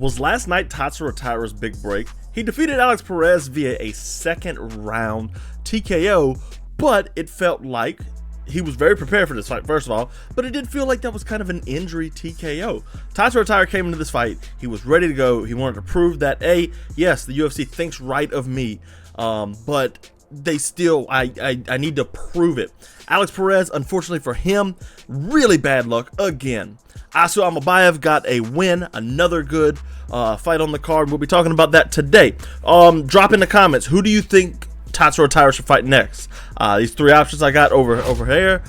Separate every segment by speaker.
Speaker 1: Was last night Tatsuro Taira's big break. He defeated Alex Perez via a second round TKO, but it felt like he was very prepared for this fight, first of all, but it did feel like that was kind of an injury TKO. Tatsuro Taira came into this fight, he was ready to go, he wanted to prove that, yes, the UFC thinks right of me, but they still, I need to prove it. Alex Perez, unfortunately for him, really bad luck again. Asu Almabayev got a win, another good fight on the card. We'll be talking about that today. Drop in the comments, who do you think Tatsuro Taira should fight next? These three options I got over here.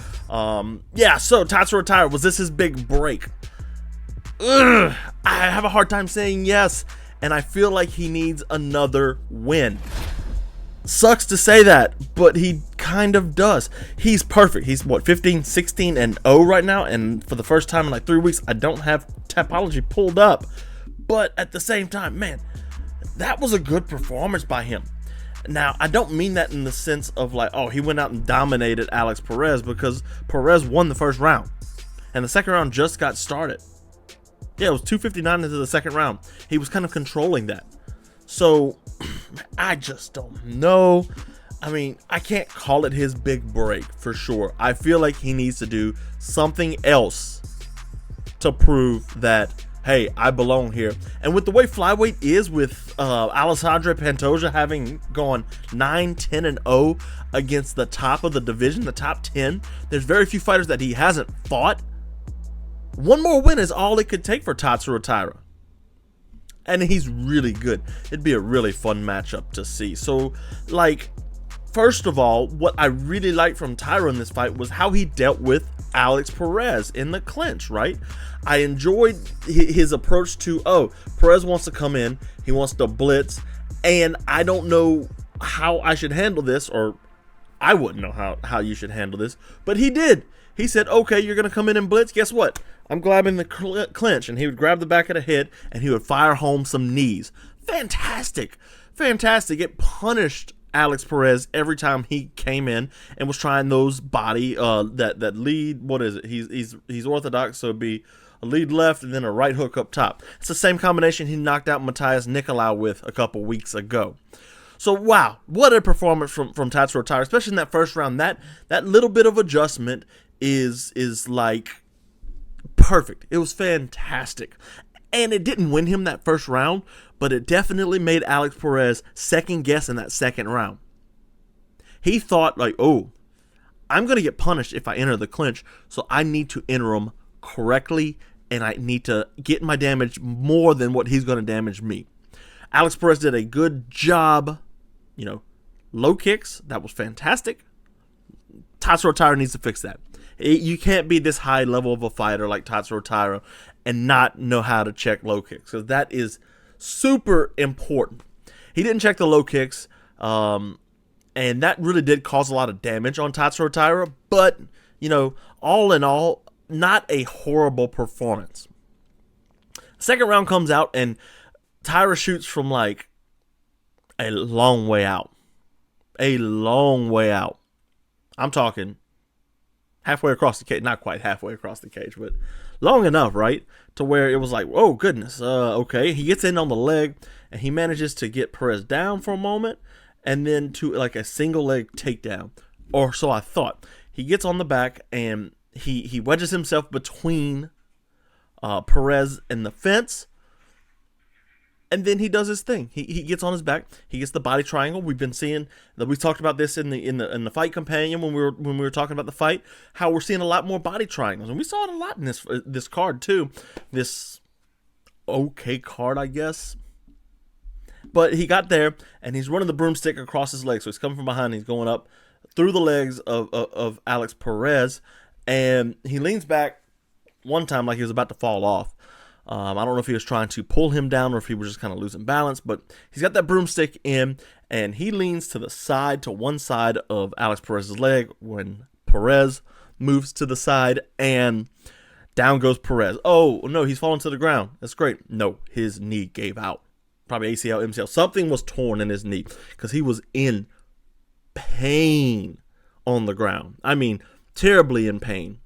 Speaker 1: Yeah, so Tatsuro Taira, was this his big break? I have a hard time saying yes, and I feel like he needs another win. Sucks to say that, but he kind of does. He's perfect. He's what, 15, 16, and 0 right now, and for the first time in like 3 weeks, I don't have Tapology pulled up. But at the same time, man, that was a good performance by him. Now, I don't mean that in the sense of like, oh, he went out and dominated Alex Perez, because Perez won the first round, and the second round just got started. Yeah, it was 2:59 into the second round. He was kind of controlling that. So, I just don't know. I mean, I can't call it his big break for sure. I feel like he needs to do something else to prove that, hey, I belong here. And with the way flyweight is, with Alessandro Pantoja having gone 9, 10, and 0 against the top of the division, the top 10, there's very few fighters that he hasn't fought. One more win is all it could take for Tatsuro Taira. And he's really good. It'd be a really fun matchup to see. So, like, first of all, what I really liked from Taira in this fight was how he dealt with Alex Perez in the clinch, right? I enjoyed his approach to, oh, Perez wants to come in, he wants to blitz, and I don't know how I should handle this, or I wouldn't know how you should handle this, but he did. He said, okay, you're going to come in and blitz. Guess what? I'm grabbing the clinch. And he would grab the back of the head and he would fire home some knees. Fantastic. Fantastic. It punished Alex Perez every time he came in and was trying those body, that lead. What is it? He's orthodox, so it'd be a lead left and then a right hook up top. It's the same combination he knocked out Matthias Nicolau with a couple weeks ago. So, wow, what a performance from Tatsuro Taira, especially in that first round. That little bit of adjustment is like perfect. It was fantastic. And it didn't win him that first round, but it definitely made Alex Perez second guess in that second round. He thought like, oh, I'm going to get punished if I enter the clinch, so I need to enter him correctly, and I need to get my damage more than what he's going to damage me. Alex Perez did a good job, low kicks. That was fantastic. Tatsuro Taira needs to fix that. You can't be this high level of a fighter like Tatsuro Taira and not know how to check low kicks, because that is super important. He didn't check the low kicks, and that really did cause a lot of damage on Tatsuro Taira, but, all in all, not a horrible performance. Second round comes out, and Taira shoots from like a long way out. A long way out. I'm talking halfway across the cage, not quite halfway across the cage, but long enough, right? To where it was like, oh goodness, okay. He gets in on the leg and he manages to get Perez down for a moment and then to like a single leg takedown. Or so I thought. He gets on the back and he wedges himself between Perez and the fence. And then he does his thing. He gets on his back. He gets the body triangle. We've been seeing that. We talked about this in the fight companion when we were talking about the fight. How we're seeing a lot more body triangles, and we saw it a lot in this card too. This okay card, I guess. But he got there and he's running the broomstick across his legs. So he's coming from behind. He's going up through the legs of Alex Perez, and he leans back one time like he was about to fall off. I don't know if he was trying to pull him down or if he was just kind of losing balance, but he's got that broomstick in, and he leans to the side, to one side of Alex Perez's leg when Perez moves to the side, and down goes Perez. Oh, no, he's falling to the ground. That's great. No, his knee gave out. Probably ACL, MCL. Something was torn in his knee because he was in pain on the ground. I mean, terribly in pain.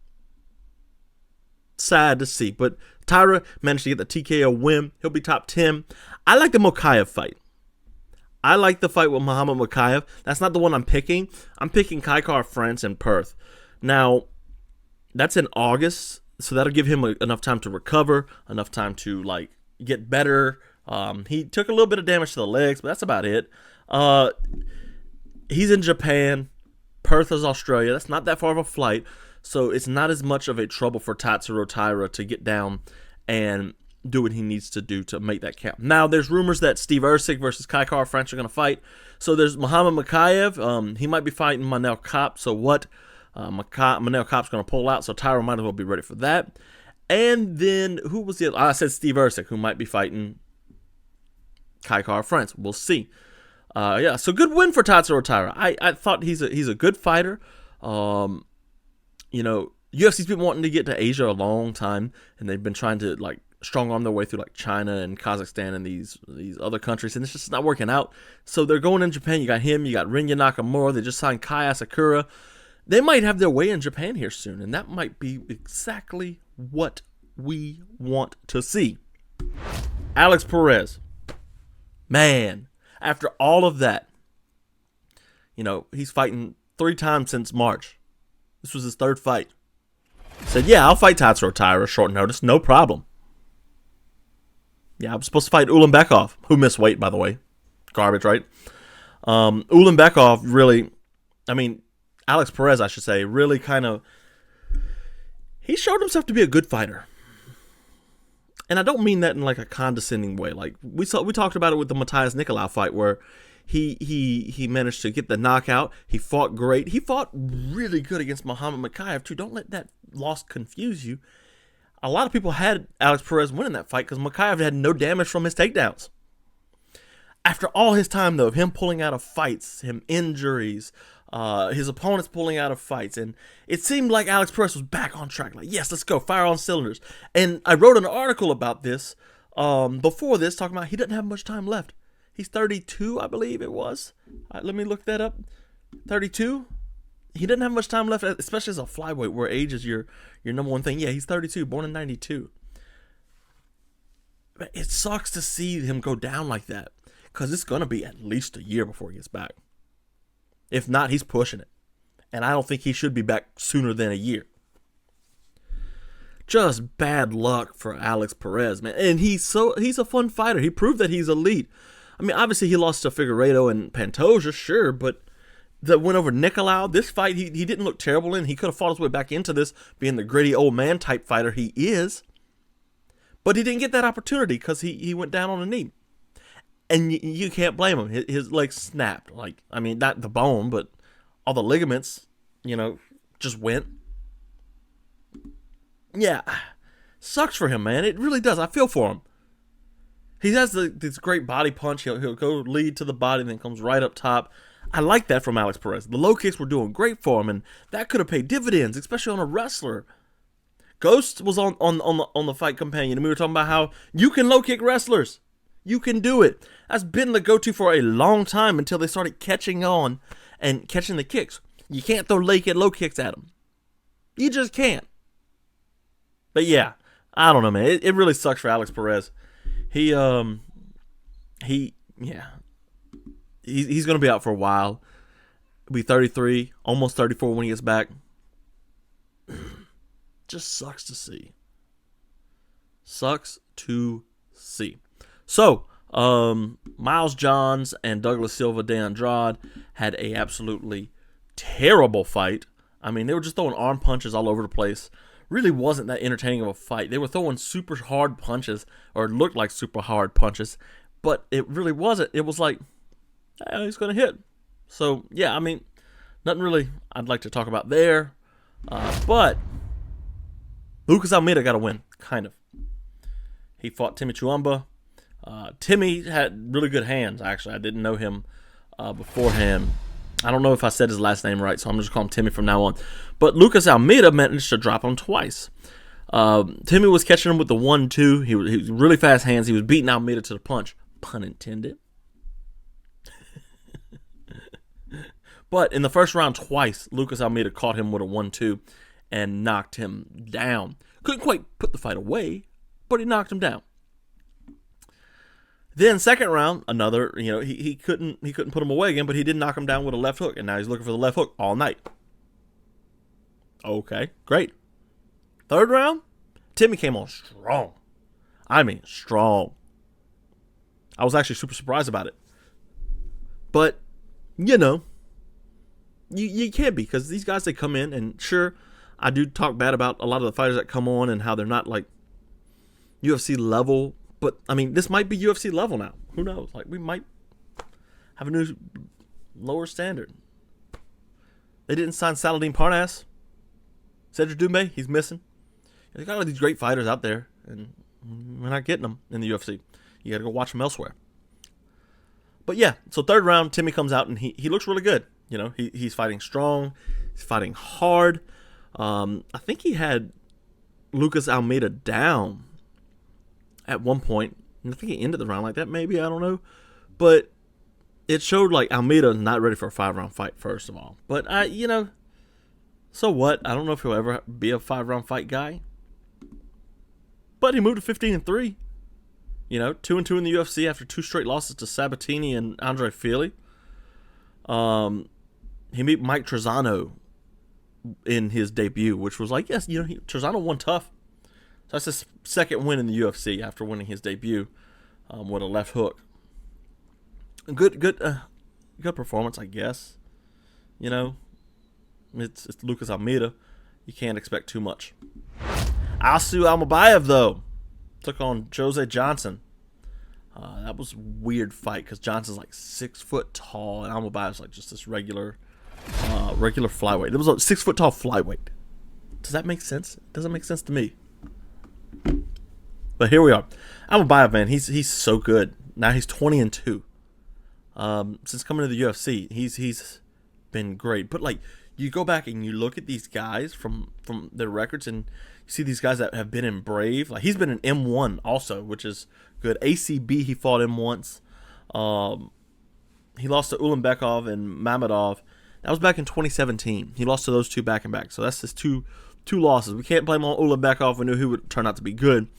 Speaker 1: Sad to see, but Taira managed to get the TKO win. He'll be top 10. I like the Mokaev fight. I like the fight with Muhammad Mokaev. That's not the one I'm picking. I'm picking Kaikar France in Perth. Now, that's in August, so that'll give him enough time to recover, enough time to like get better. He took a little bit of damage to the legs, but that's about it. He's in Japan. Perth is Australia. That's not that far of a flight, so it's not as much of a trouble for Tatsuro Taira to get down and do what he needs to do to make that count. Now, there's rumors that Steve Erceg versus Kaikar France are going to fight. So there's Muhammad Mokaev. He might be fighting Manel Kape. So what? Manel Kape's going to pull out, so Taira might as well be ready for that. And then, who was the other? I said Steve Erceg, who might be fighting Kaikar France. We'll see. Yeah, so good win for Tatsuro Taira. I thought he's a good fighter. You know, UFC's been wanting to get to Asia a long time, and they've been trying to like strong arm their way through like China and Kazakhstan and these other countries, and it's just not working out. So they're going in Japan. You got him, you got Rinya Nakamura. They just signed Kai Asakura. They might have their way in Japan here soon, and that might be exactly what we want to see. Alex Perez, man, after all of that, you know, he's fighting 3 times since March. This was his 3rd fight. Said, yeah, I'll fight Tatsuro Taira short notice, no problem. Yeah, I was supposed to fight Ulanbekov, who missed weight, by the way. Garbage, right? Ulanbekov really, I mean, Alex Perez, I should say, really kind of, he showed himself to be a good fighter. And I don't mean that in like a condescending way. Like we talked about it with the Matthias Nicolau fight, where he managed to get the knockout. He fought great. He fought really good against Muhammad Mokaev too. Don't let that loss confuse you. A lot of people had Alex Perez winning that fight because Mokaev had no damage from his takedowns. After all his time, though, of him pulling out of fights, him injuries, his opponents pulling out of fights, and it seemed like Alex Perez was back on track. Like, yes, let's go, fire on cylinders. And I wrote an article about this before this, talking about he doesn't have much time left. He's 32, I believe it was. Let me look that up. 32? He doesn't have much time left, especially as a flyweight, where age is your number one thing. Yeah, he's 32, born in 92. It sucks to see him go down like that, because it's going to be at least a year before he gets back. If not, he's pushing it. And I don't think he should be back sooner than a year. Just bad luck for Alex Perez, man. And he's a fun fighter. He proved that he's elite. I mean, obviously he lost to Figueiredo and Pantoja, sure, but the win over Nicolau, this fight, he didn't look terrible in. He could have fought his way back into this, being the gritty old man type fighter he is. But he didn't get that opportunity because he went down on a knee. And you can't blame him. His legs snapped. Like, I mean, not the bone, but all the ligaments, you know, just went. Yeah. Sucks for him, man. It really does. I feel for him. He has this great body punch. He'll go lead to the body and then comes right up top. I like that from Alex Perez. The low kicks were doing great for him, and that could have paid dividends, especially on a wrestler. Ghost was on the fight companion, and we were talking about how you can low kick wrestlers. You can do it. That's been the go-to for a long time until they started catching on and catching the kicks. You can't throw low kicks at them. You just can't. But yeah, I don't know, man. It really sucks for Alex Perez. He's going to be out for a while. He'll be 33, almost 34 when he gets back. Just sucks to see. Sucks to see. So, Miles Johns and Douglas Silva de Andrade had a absolutely terrible fight. I mean, they were just throwing arm punches all over the place. Really wasn't that entertaining of a fight. They were throwing super hard punches, or looked like super hard punches, but it really wasn't. It was like, hey, he's going to hit. So, yeah, I mean, nothing really I'd like to talk about there. But Lucas Almeida got a win, kind of. He fought Timmy Chuamba. Timmy had really good hands, actually. I didn't know him beforehand. I don't know if I said his last name right, so I'm just calling him Timmy from now on. But Lucas Almeida managed to drop him twice. Timmy was catching him with the 1-2. He was really fast hands. He was beating Almeida to the punch. Pun intended. But in the first round twice, Lucas Almeida caught him with a 1-2 and knocked him down. Couldn't quite put the fight away, but he knocked him down. Then second round, another, he couldn't put him away again, but he did knock him down with a left hook, and now he's looking for the left hook all night. Okay, great. Third round, Timmy came on strong. I mean, strong. I was actually super surprised about it. But, you can't be, because these guys, they come in, and sure, I do talk bad about a lot of the fighters that come on and how they're not like UFC level. But, I mean, this might be UFC level now. Who knows? Like, we might have a new lower standard. They didn't sign Saladin Parnasse. Cedric Doumbé, he's missing. They got all these great fighters out there, and we're not getting them in the UFC. You got to go watch them elsewhere. But, yeah, so third round, Timmy comes out, and he looks really good. He's fighting strong. He's fighting hard. I think he had Lucas Almeida down at one point. I think he ended the round like that, maybe. I don't know. But it showed like Almeida's not ready for a 5-round fight, first of all. But, so what? I don't know if he'll ever be a 5-round fight guy. But he moved to 15-3. 2-2 in the UFC after 2 straight losses to Sabatini and Andre Fili. He beat Mike Trezano in his debut, which was like, yes, Trezano won tough. So that's his second win in the UFC after winning his debut with a left hook. Good performance, I guess. It's Lucas Almeida. You can't expect too much. Asu Almabayev, though, took on Jose Johnson. That was a weird fight because Johnson's like 6 foot tall and Almabayev's like just this regular flyweight. It was a 6 foot tall flyweight. Does that make sense? It doesn't make sense to me. But here we are. Almabayev, man, he's so good. Now he's 20-2. Since coming to the UFC, he's been great. But like, you go back and you look at these guys from their records, and you see these guys that have been in Brave. Like, he's been in M1 also, which is good. ACB, he fought him once. He lost to Ulanbekov and Mamedov. That was back in 2017. He lost to those two back and back. So that's his two losses. We can't blame on Ulanbekov. We knew he would turn out to be good,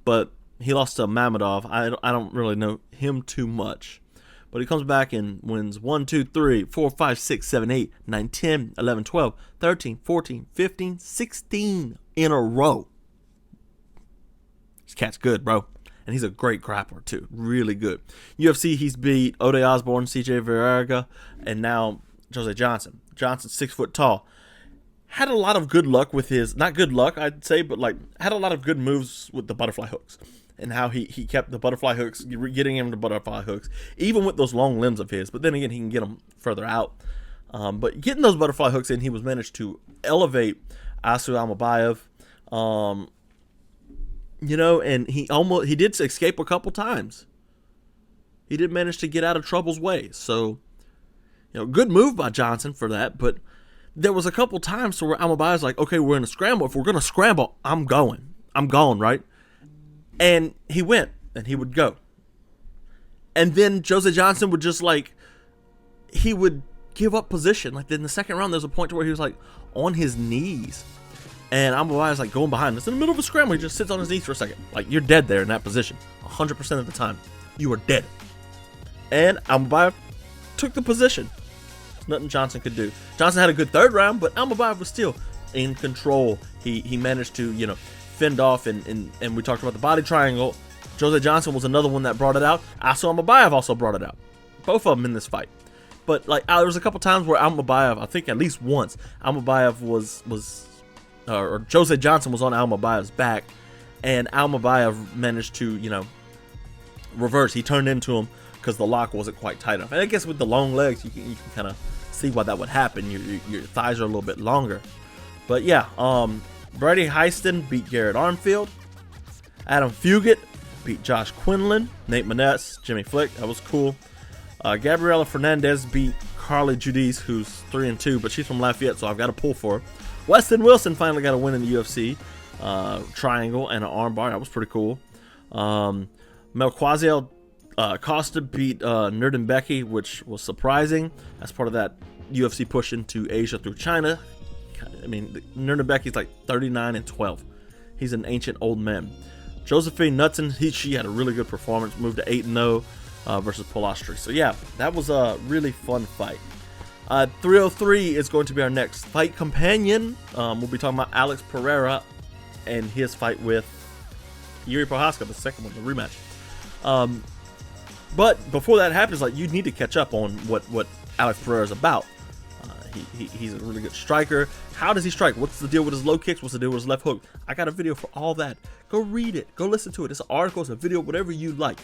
Speaker 1: but he lost to Mamedov. I don't really know him too much. But he comes back and wins 1, 2, 3, 4, 5, 6, 7, 8, 9, 10, 11, 12, 13, 14, 15, 16 in a row. This cat's good, bro. And he's a great grappler, too. Really good. UFC, he's beat Ode Osborne, CJ Vergara, and now Jose Johnson. Johnson's 6 foot tall. Had a lot of good luck with his, not good luck, I'd say, but like had a lot of good moves with the butterfly hooks. And how he kept the butterfly hooks, getting him to butterfly hooks, even with those long limbs of his. But then again, he can get them further out. But getting those butterfly hooks in, he was managed to elevate Asu Almabayev. And he did escape a couple times. He did manage to get out of trouble's way. So, good move by Johnson for that. But there was a couple times where Almabayev's like, okay, we're in a scramble. If we're going to scramble, I'm going, right? And he went, and he would go. And then Jose Johnson would just he would give up position. Like in the second round, there's a point to where he was on his knees. And Almabayev's going behind. It's in the middle of a scramble. He just sits on his knees for a second. You're dead there in that position. 100% of the time. You are dead. And Almabayev took the position. There's nothing Johnson could do. Johnson had a good third round, but Almabayev was still in control. He managed to, fend off, and we talked about the body triangle. Jose Johnson was another one that brought it out. Asu Almabayev also brought it out. Both of them in this fight. But there was a couple times where Almabayev, I think at least once, Almabayev or Jose Johnson was on Almabayev's back, and Almabayev managed to, reverse. He turned into him because the lock wasn't quite tight enough. And I guess with the long legs, you can kind of see why that would happen. Your thighs are a little bit longer. But yeah, Brady Heiston beat Garrett Armfield. Adam Fugit beat Josh Quinlan. Nate Maness, Jimmy Flick. That was cool. Gabriela Fernandez beat Carly Judice, who's 3-2, but she's from Lafayette, so I've got to pull for her. Weston Wilson finally got a win in the UFC. Triangle and an armbar. That was pretty cool. Melquizael Costa beat Nerdenbecky, which was surprising. That's part of that UFC push into Asia through China. I mean, Nerdenbecky's 39-12. He's an ancient old man. Josephine Knudsen, she had a really good performance, moved to 8-0 versus Polastri. So yeah, that was a really fun fight. 303 is going to be our next fight companion. We'll be talking about Alex Perez and his fight with Yuri Prohaska, the second one, the rematch. But before that happens, like, you need to catch up on what Alex Perez is about. He's a really good striker. How does he strike? What's the deal with his low kicks? What's the deal with his left hook? I got a video for all that. Go read it. Go listen to it. It's an article, it's a video, whatever you like.